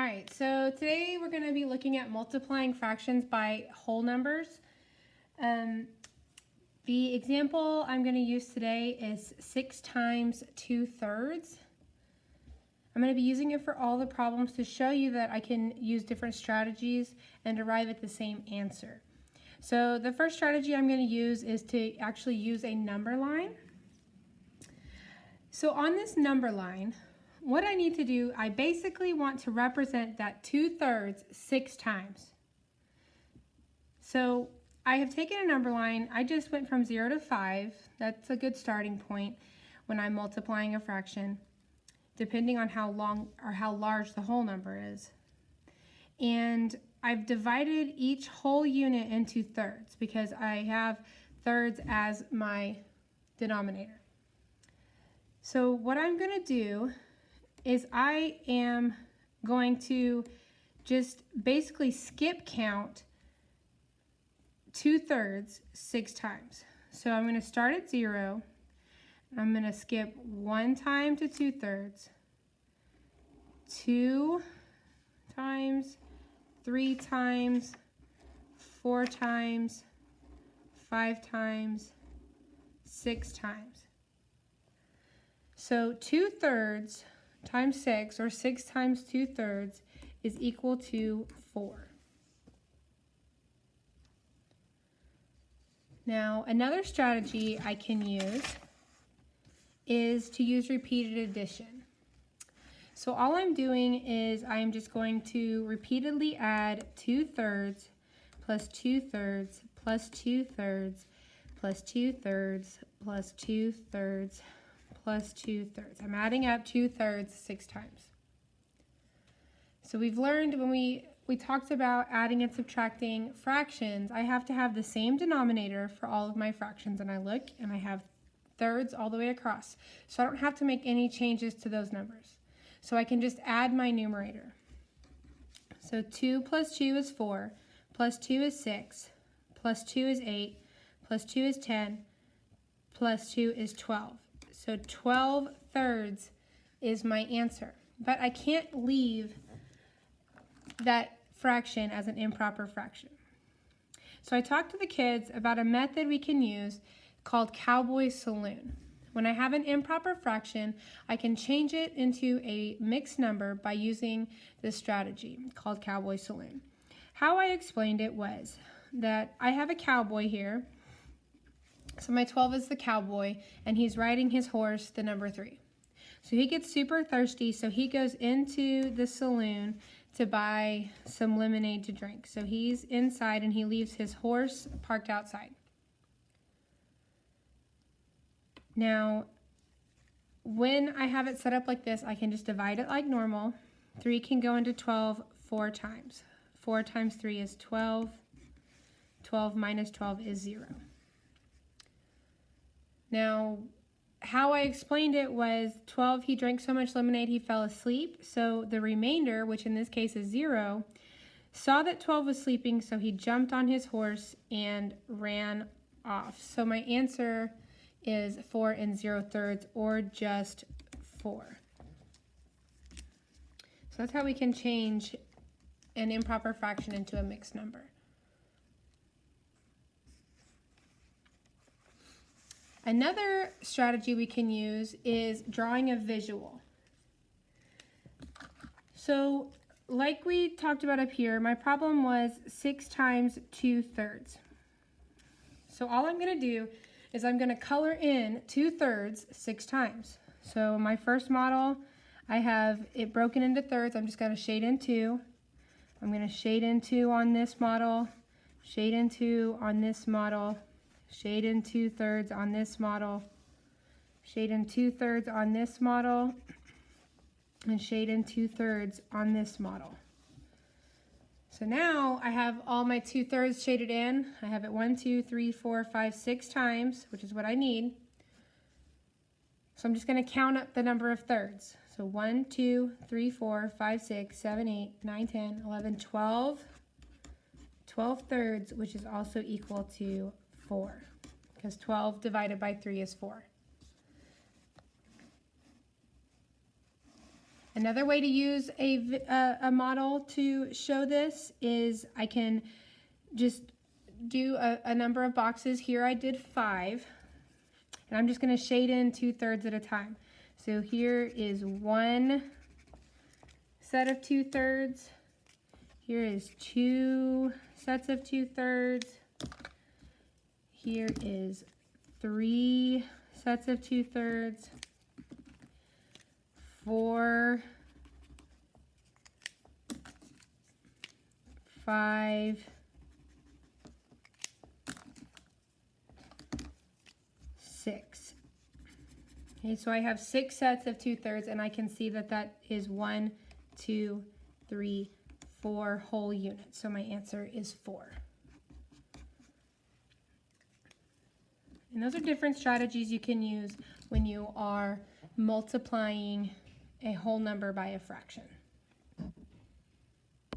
right, so today we're going to be looking at multiplying fractions by whole numbers. The example I'm going to use today is 6 times 2/3. I'm going to be using it for all the problems to show you that I can use different strategies and arrive at the same answer. So the first strategy I'm going to use is to actually use a number line. So on this number line, what I need to do, I basically want to represent that 2/3 6 times. So I have taken a number line. I just went from 0 to 5. That's a good starting point when I'm multiplying a fraction, depending on how long or how large the whole number is. And I've divided each whole unit into thirds because I have thirds as my denominator. So what I'm going to do is I am going to just basically skip count 2/3 6 times. So I'm going to start at 0. I'm going to skip 1 time to 2/3, 2 times, 3 times, 4 times, 5 times, 6 times. So 2/3 times 6, or 6 times 2/3, is equal to 4. Now, another strategy I can use is to use repeated addition. So all I'm doing is I'm just going to repeatedly add 2/3 plus 2/3 plus 2/3 plus 2/3 plus 2/3 plus 2/3. I'm adding up 2/3 6 times. So we've learned when we talked about adding and subtracting fractions, I have to have the same denominator for all of my fractions, and I look and I have thirds all the way across. So I don't have to make any changes to those numbers. So I can just add my numerator. So 2 plus 2 is 4, plus 2 is 6, plus 2 is 8, plus 2 is 10, plus 2 is 12. So 12/3 is my answer. But I can't leave that fraction as an improper fraction. So I talked to the kids about a method we can use called Cowboy Saloon. When I have an improper fraction, I can change it into a mixed number by using this strategy called Cowboy Saloon. How I explained it was that I have a cowboy here. So my 12 is the cowboy, and he's riding his horse, the number 3. So he gets super thirsty, so he goes into the saloon to buy some lemonade to drink. So he's inside and he leaves his horse parked outside. Now, when I have it set up like this, I can just divide it like normal. 3 can go into 12 4 times. 4 times 3 is 12. 12 minus 12 is 0. Now, how I explained it was 12, he drank so much lemonade he fell asleep. So the remainder, which in this case is 0, saw that 12 was sleeping, so he jumped on his horse and ran off. So my answer is 4 0/3, or just 4. So that's how we can change an improper fraction into a mixed number. Another strategy we can use is drawing a visual. So like we talked about up here, my problem was 6 times 2/3. So all I'm going to do is I'm going to color in 2/3 6 times. So my first model, I have it broken into thirds. I'm just going to shade in 2. I'm going to shade in 2 on this model, shade in 2 on this model, shade in 2/3 on this model, shade in 2/3 on this model, and shade in 2/3 on this model. So now I have all my 2/3 shaded in. I have it 1, 2, 3, 4, 5, 6 times, which is what I need. So I'm just going to count up the number of thirds. So 1, 2, 3, 4, 5, 6, 7, 8, 9, 10, 11, 12. 12/3, which is also equal to 4, because 12 divided by 3 is 4. Another way to use a model to show this is I can just do a number of boxes. Here I did 5, and I'm just going to shade in 2/3 at a time. So here is one set of 2/3. Here is 2 sets of 2/3. Here is 3 sets of 2/3. 4, 5, 6. Okay, so I have 6 sets of 2/3, and I can see that that is 1, 2, 3, 4 whole units. So my answer is 4. And those are different strategies you can use when you are multiplying a whole number by a fraction.